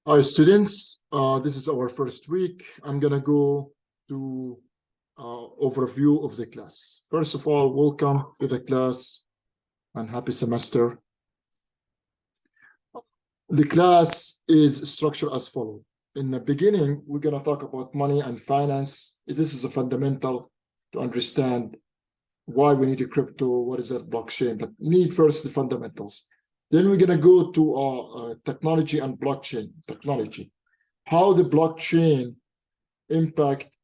Hi, students. This is our first week. I'm going to go to overview of the class. First of all, welcome to the class and happy semester. The class is structured as follows. In the beginning, we're going to talk about money and finance. This is a fundamental to understand why we need a crypto, what is that blockchain, but need first the fundamentals. Then we're going to go to technology and blockchain technology. How the blockchain impact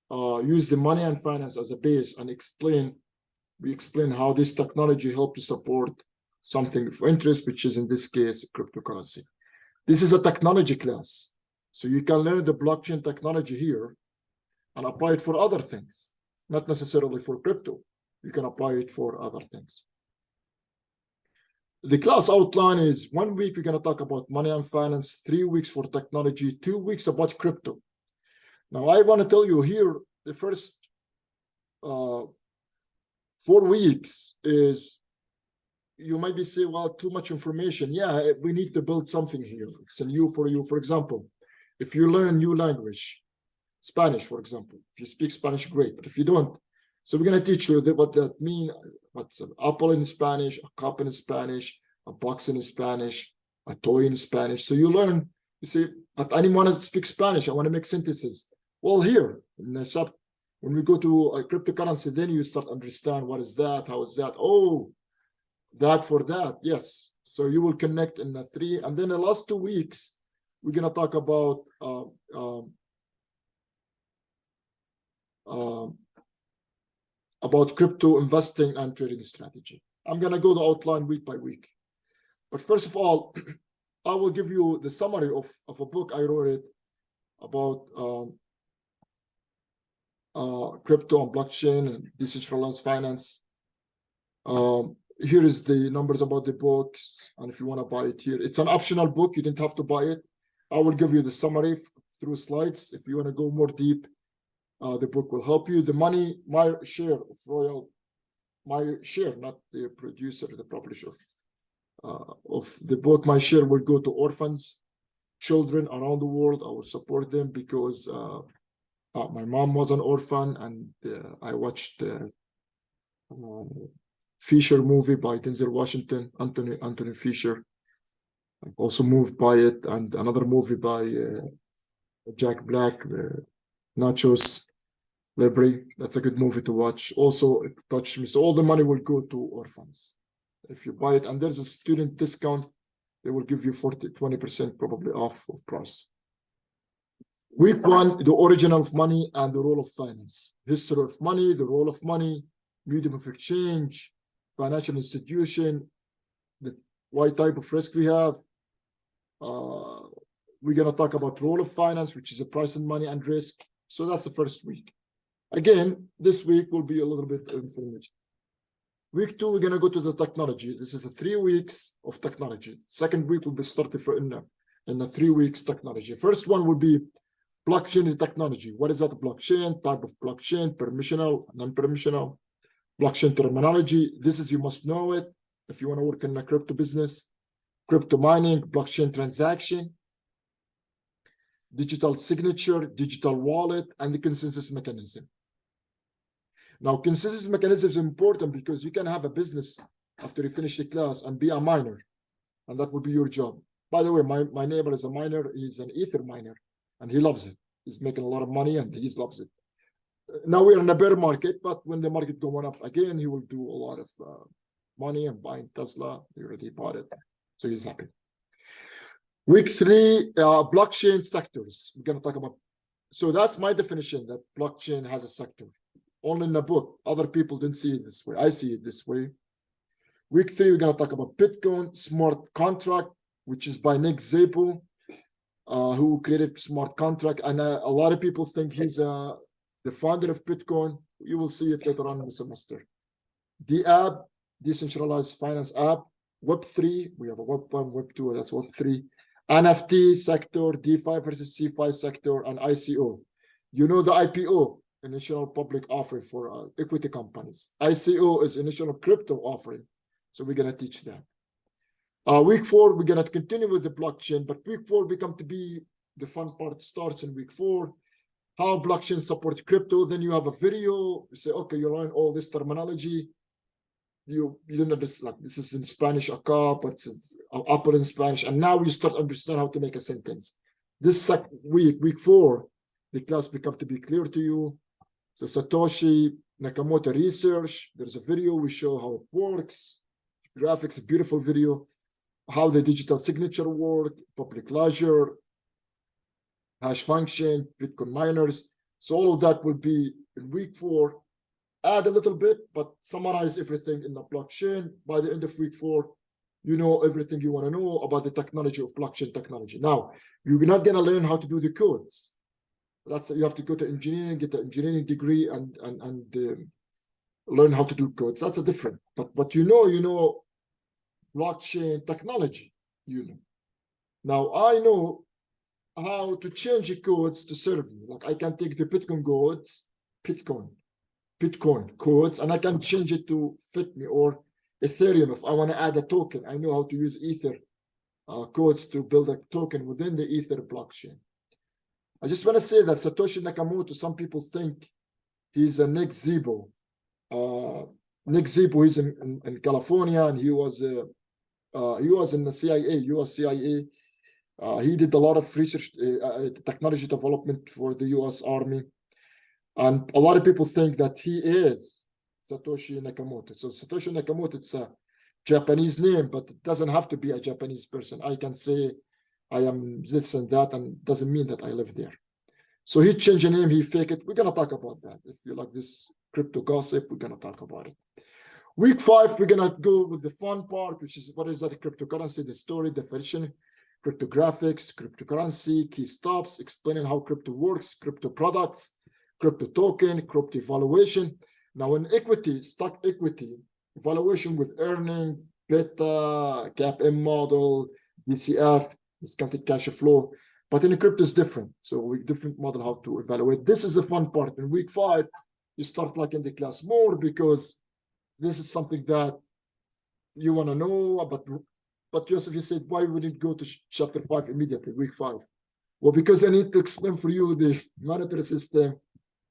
use the money and finance as a base and we explain how this technology help to support something of interest, which is in this case cryptocurrency. This is a technology class, so you can learn the blockchain technology here and apply it for other things, not necessarily for crypto. You can apply it for other things. The class outline is 1 week we're going to talk about money and finance, 3 weeks for technology, 2 weeks about crypto. Now, I want to tell you here, the first 4 weeks is, you might be saying, well, too much information. Yeah, we need to build something here. It's new for you. For example, if you learn a new language, Spanish, for example, if you speak Spanish, great. But if you don't, so we're going to teach you what that means. What's an apple in Spanish, a cup in Spanish, a box in Spanish, a toy in Spanish. So you learn, you see, but I didn't want to speak Spanish. I want to make sentences. Well, here in the shop, when we go to a cryptocurrency, then you start understand what is that, how is that? Oh, that for that, yes. So you will connect in the 3, and then the last 2 weeks, we're going to talk about crypto investing and trading strategy. I'm going to go the outline week by week. But first of all, I will give you the summary of a book I wrote it about crypto and blockchain and decentralized finance. Here is the numbers about the books, and if you want to buy it here, it's an optional book. You didn't have to buy it. I will give you the summary through slides. If you want to go more deep, the book will help you. The money, my share of Royal, my share, not the producer, the publisher of the book, my share will go to orphans, children around the world. I will support them because my mom was an orphan, and I watched Fisher movie by Denzel Washington, Anthony Fisher. I'm also moved by it, and another movie by Jack Black, Nachos Libre. That's a good movie to watch. Also, it touched me. So all the money will go to orphans if you buy it, and there's a student discount. They will give you 20% probably off of price. Week 1, the origin of money and the role of finance. History of money, the role of money, medium of exchange, financial institution, what type of risk we have. We're going to talk about role of finance, which is the price in money and risk. So that's the first week. Again, this week will be a little bit of information. Week 2, we're going to go to the technology. This is the 3 weeks of technology. Second week will be started in the 3 weeks technology. First one will be blockchain technology. What is that blockchain? Type of blockchain, permissional, non-permissional. Blockchain terminology. This is, you must know it if you want to work in a crypto business. Crypto mining, blockchain transaction, digital signature, digital wallet, and the consensus mechanism. Now, consensus mechanism is important because you can have a business after you finish the class and be a miner, and that will be your job. By the way, my neighbor is a miner. He's an Ether miner, and he loves it. He's making a lot of money, and he loves it. Now we're in a bear market, but when the market going up again, he will do a lot of money and buying Tesla. He already bought it, so he's happy. Week 3, blockchain sectors. We're going to talk about. So that's my definition, that blockchain has a sector. Only in the book. Other people didn't see it this way. I see it this way. Week 3, we're going to talk about Bitcoin smart contract, which is by Nick Szabo, who created smart contract. And a lot of people think he's the founder of Bitcoin. You will see it later on in the semester. The app, decentralized finance app. Web3, we have a Web1, Web2, that's Web3. NFT sector, DeFi versus CeFi sector, and ICO. You know the IPO, initial public offering for equity companies. ICO is initial crypto offering. So we're going to teach that. Week 4, we're gonna continue with the blockchain, but week 4 become to be the fun part starts in week 4. How blockchain supports crypto. Then you have a video. You say, okay, you learn all this terminology. You don't understand, like this is in Spanish, a cup, but it's apple in Spanish, and now you start understand how to make a sentence. This week 4, the class become to be clear to you. So Satoshi Nakamoto research. There's a video we show how it works. Graphics, a beautiful video. How the digital signature work, public ledger, hash function, Bitcoin miners. So all of that will be in week 4. Add a little bit, but summarize everything in the blockchain. By the end of week 4, you know everything you want to know about the technology of blockchain technology. Now, you're not going to learn how to do the codes. That's you have to go to engineering, get an engineering degree, and learn how to do codes. That's a different. But you know blockchain technology. You know. Now I know how to change the codes to serve me. Like I can take the Bitcoin codes, and I can change it to fit me, or Ethereum. If I want to add a token, I know how to use Ether codes to build a token within the Ether blockchain. I just want to say that Satoshi Nakamoto, some people think he's a Nick Szabo. Nick Szabo, he's in California, and he was in the CIA, US CIA. He did a lot of research, technology development for the US Army. And a lot of people think that he is Satoshi Nakamoto. So Satoshi Nakamoto, it's a Japanese name, but it doesn't have to be a Japanese person. I can say I am this and that, and doesn't mean that I live there. So he changed the name, he faked it. We're going to talk about that. If you like this crypto gossip, we're going to talk about it. Week 5, we're going to go with the fun part, which is what is that cryptocurrency, the story, definition, cryptographics, cryptocurrency, key stops, explaining how crypto works, crypto products, crypto token, crypto evaluation. Now in equity, stock equity, evaluation with earning, beta, CAPM model, DCF, discounted cash flow. But in the crypto is different. So we different model how to evaluate. This is the fun part. In week 5, you start liking the class more because this is something that you want to know about. But Joseph, you said, why would it go to chapter 5 immediately, week 5? Well, because I need to explain for you the monetary system,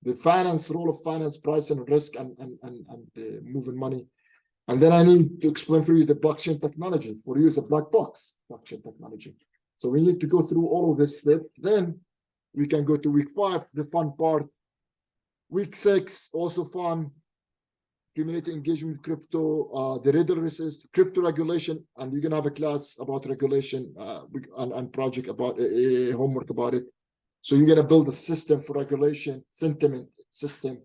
the finance, role of finance, price and risk, and the moving money. And then I need to explain for you the blockchain technology, or use a black box blockchain technology. So we need to go through all of this stuff. Then we can go to week 5, the fun part. Week 6, also fun. Community engagement with crypto, the riddle resist, crypto regulation, and you're gonna have a class about regulation and project about homework about it. So you're gonna build a system for regulation, sentiment system,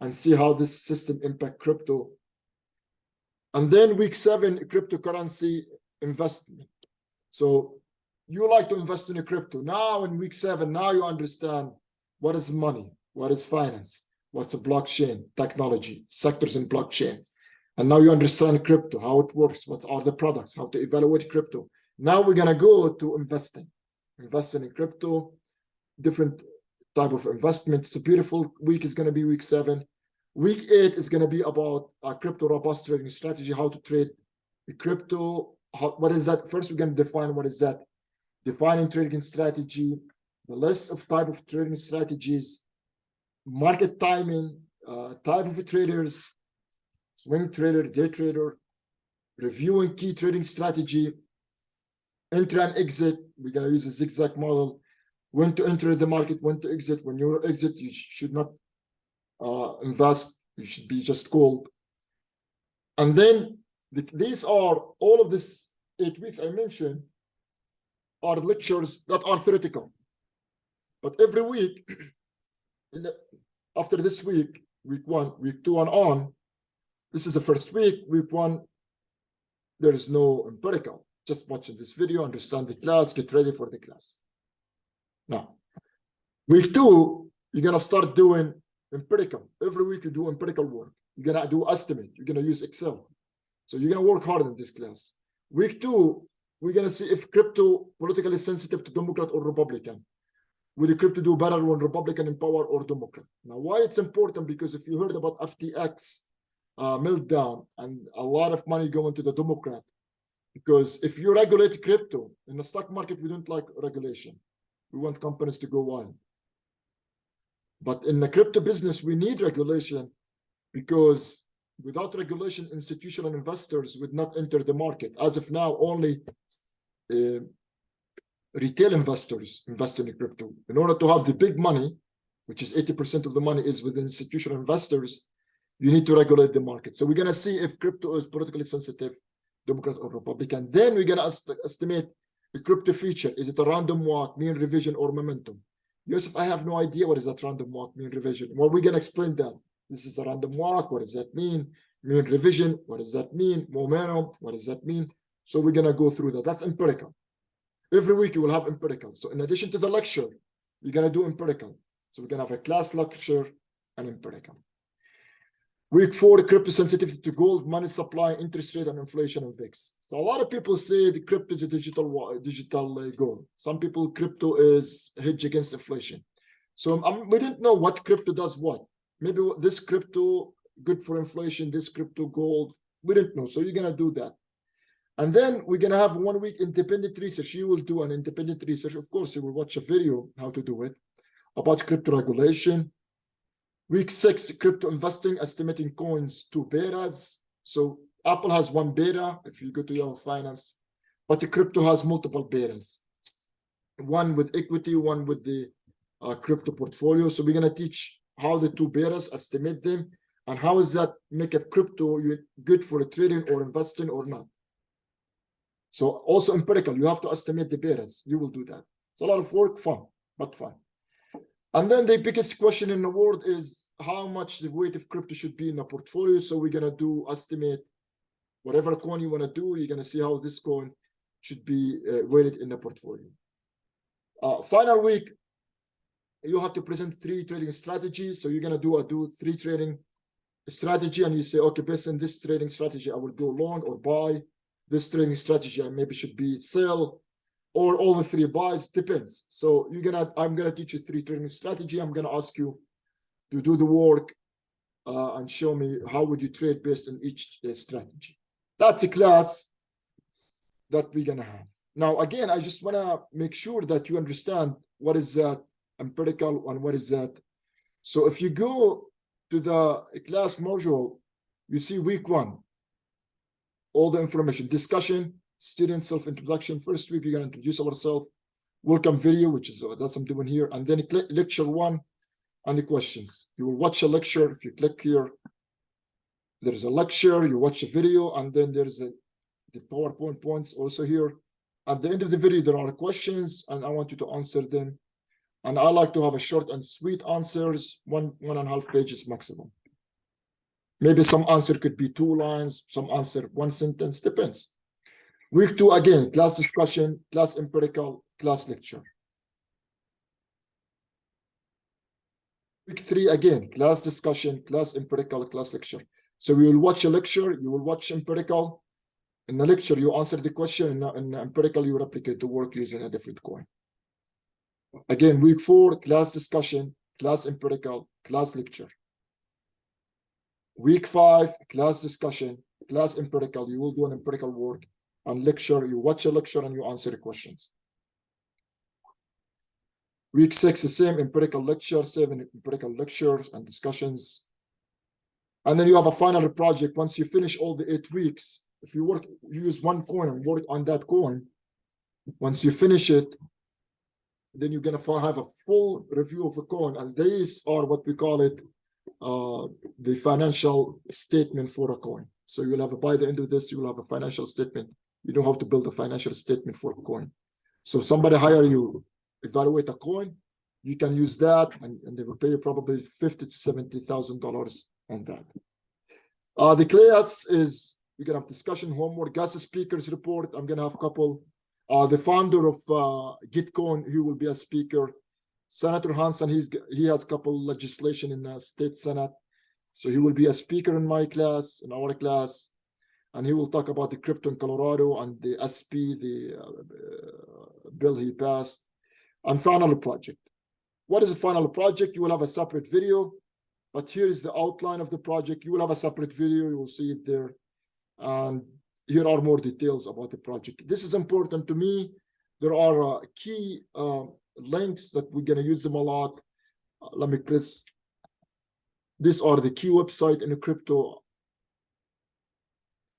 and see how this system impact crypto. And then week 7, cryptocurrency investment. So you like to invest in a crypto. Now in week 7, now you understand what is money, what is finance, what's a blockchain technology, sectors in blockchain. And now you understand crypto, how it works, what are the products, how to evaluate crypto. Now we're gonna go to investing in crypto, different type of investments. It's a beautiful week is gonna be week 7. Week 8 is gonna be about a crypto robust trading strategy, how to trade the crypto. What is that? First, we're gonna define what is that. Defining trading strategy, the list of type of trading strategies, market timing, type of traders, swing trader, day trader, reviewing key trading strategy, enter and exit. We're going to use a zigzag model. When to enter the market, when to exit. When you exit, you should not invest. You should be just called. And then these are all of this 8 weeks I mentioned are lectures that are theoretical. But every week, after this week, week 1, week 2, and on, this is the first week. Week 1, there is no empirical. Just watching this video, understand the class, get ready for the class. Now, week 2, you're gonna start doing empirical. Every week you do empirical work. You're gonna do estimate. You're gonna use Excel. So you're gonna work hard in this class. Week 2, we're gonna see if crypto politically sensitive to Democrat or Republican. Will the crypto do better when Republican in power or Democrat? Now, why it's important? Because if you heard about FTX meltdown and a lot of money going to the Democrat, Because if you regulate crypto in the stock market, we don't like regulation. We want companies to go wild. But in the crypto business, we need regulation, because without regulation, institutional investors would not enter the market. As of now, only retail investors invest in crypto. In order to have the big money, which is 80% of the money is with institutional investors, you need to regulate the market. So we're going to see if crypto is politically sensitive, Democrat or Republican. Then we're going to estimate the crypto feature. Is it a random walk, mean revision, or momentum? Yusuf, I have no idea what is that random walk, mean revision. Well, we're going to explain that. This is a random walk. What does that mean? Mean revision. What does that mean? Momentum. What does that mean? So we're going to go through that. That's empirical. Every week you will have empirical. So in addition to the lecture, you're going to do empirical. So we're going to have a class lecture and empirical. Week 4, crypto sensitivity to gold, money supply, interest rate, and inflation and VIX. So a lot of people say the crypto is a digital gold. Some people, crypto is hedge against inflation. So we didn't know what crypto does what. Maybe this crypto good for inflation, this crypto gold. We didn't know. So you're going to do that. And then we're going to have 1 week independent research. You will do an independent research. Of course, you will watch a video how to do it about crypto regulation. Week 6, crypto investing, estimating coins to betas. So Apple has 1 beta if you go to Yahoo Finance, but the crypto has multiple betas. 1 with equity, 1 with the crypto portfolio. So we're going to teach how the 2 betas, estimate them, and how is that make a crypto good for trading or investing or not. So also empirical, you have to estimate the betas. You will do that. It's a lot of work, fun, but fun. And then the biggest question in the world is how much the weight of crypto should be in a portfolio. So we're going to estimate whatever coin you want to do. You're going to see how this coin should be weighted in the portfolio. Final week, you have to present 3 trading strategies. So you're going to do 3 trading strategy, and you say, okay, based on this trading strategy, I will go long or buy. This trading strategy, I maybe should be sell, or all the 3 buys, depends. So I'm gonna teach you 3 trading strategy. I'm gonna ask you to do the work and show me how would you trade based on each strategy. That's a class that we're gonna have. Now, again, I just wanna make sure that you understand what is that empirical and what is that. So if you go to the class module, you see week 1, all the information, discussion, student self-introduction. First week, we're going to introduce ourselves, welcome video, which is that's what I'm doing here, and then lecture 1 and the questions. You will watch a lecture. If you click here, there's a lecture, you watch a video, and then there's the PowerPoint points also here. At the end of the video, there are questions, and I want you to answer them. And I like to have a short and sweet answers, 1.5 pages maximum. Maybe some answer could be 2 lines, some answer 1 sentence, depends. Week 2, again, class discussion, class empirical, class lecture. Week 3, again, class discussion, class empirical, class lecture. So we will watch a lecture, you will watch empirical. In the lecture, you answer the question, in empirical, you replicate the work using a different coin. Again, week 4, class discussion, class empirical, class lecture. Week 5, class discussion, class empirical, you will do an empirical work, and lecture, you watch a lecture and you answer the questions. Week 6, the same empirical lecture, 7 empirical lectures and discussions. And then you have a final project. Once you finish all the 8 weeks, if you use 1 coin and work on that coin, once you finish it, then you're going to have a full review of a coin. And these are what we call it, the financial statement for a coin. So you'll have by the end of this, you will have a financial statement. You know how to build a financial statement for a coin. So if somebody hire you, evaluate a coin, you can use that, and they will pay you probably $50,000 to $70,000 on that. The class is, we're gonna have discussion, homework, guest speakers report. I'm gonna have a couple. The founder of Gitcoin, he will be a speaker. Senator Hansen, he has a couple legislation in the state senate, so he will be a speaker in my class, in our class, and he will talk about the crypto in Colorado and the SP, the bill he passed, and final project. What is a final project? You will have a separate video, but here is the outline of the project. You will have a separate video. You will see it there, and here are more details about the project. This is important to me. There are key links that we're going to use them a lot. Let me press. These are the key website in the crypto.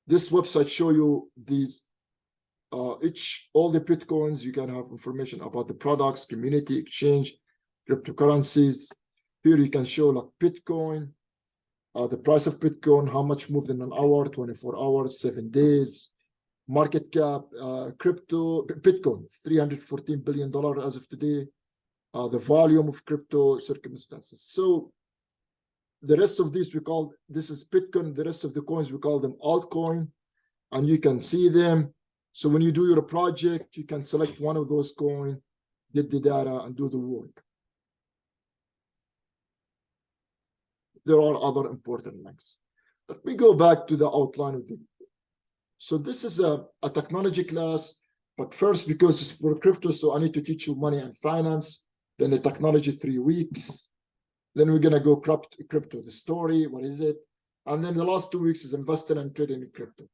This website show you these all the Bitcoins. You can have information about the products, community, exchange, cryptocurrencies. Here you can show like Bitcoin, the price of Bitcoin, how much moved in an hour, 24 hours, 7 days, market cap, crypto, Bitcoin, $314 billion as of today, the volume of crypto circumstances. So the rest of these this is Bitcoin, the rest of the coins, we call them altcoin, and you can see them. So when you do your project, you can select one of those coins, get the data, and do the work. There are other important links. Let me go back to the outline of the. So this is a technology class, but first, because it's for crypto, so I need to teach you money and finance, then the technology 3 weeks. Then we're gonna go crypto, the story, what is it? And then the last 2 weeks is investing and trading in crypto.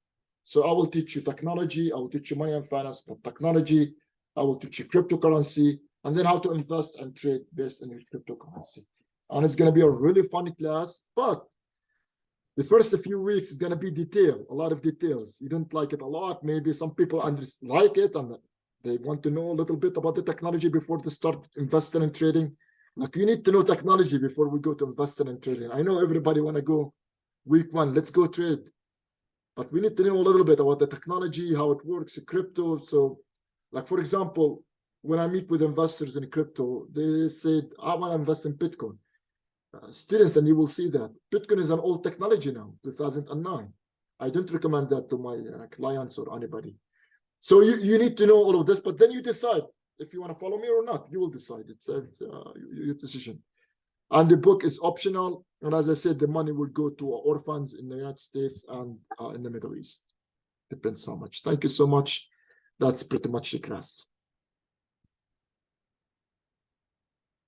So I will teach you technology, I will teach you money and finance, but technology, I will teach you cryptocurrency, and then how to invest and trade based on your cryptocurrency. And it's going to be a really fun class, but the first few weeks is going to be a lot of details. You don't like it a lot. Maybe some people like it and they want to know a little bit about the technology before they start investing and trading. Like, you need to know technology before we go to investing and trading. I know everybody want to go week 1, let's go trade. But we need to know a little bit about the technology, how it works, crypto. So, like, for example, when I meet with investors in crypto, they said, I want to invest in Bitcoin. Students, and you will see that Bitcoin is an old technology now, 2009. I don't recommend that to my clients or anybody. So you need to know all of this, but then you decide if you want to follow me or not. You will decide. It's your decision. And the book is optional. And as I said, the money will go to orphans in the United States and in the Middle East. Depends how much. Thank you so much. That's pretty much the class.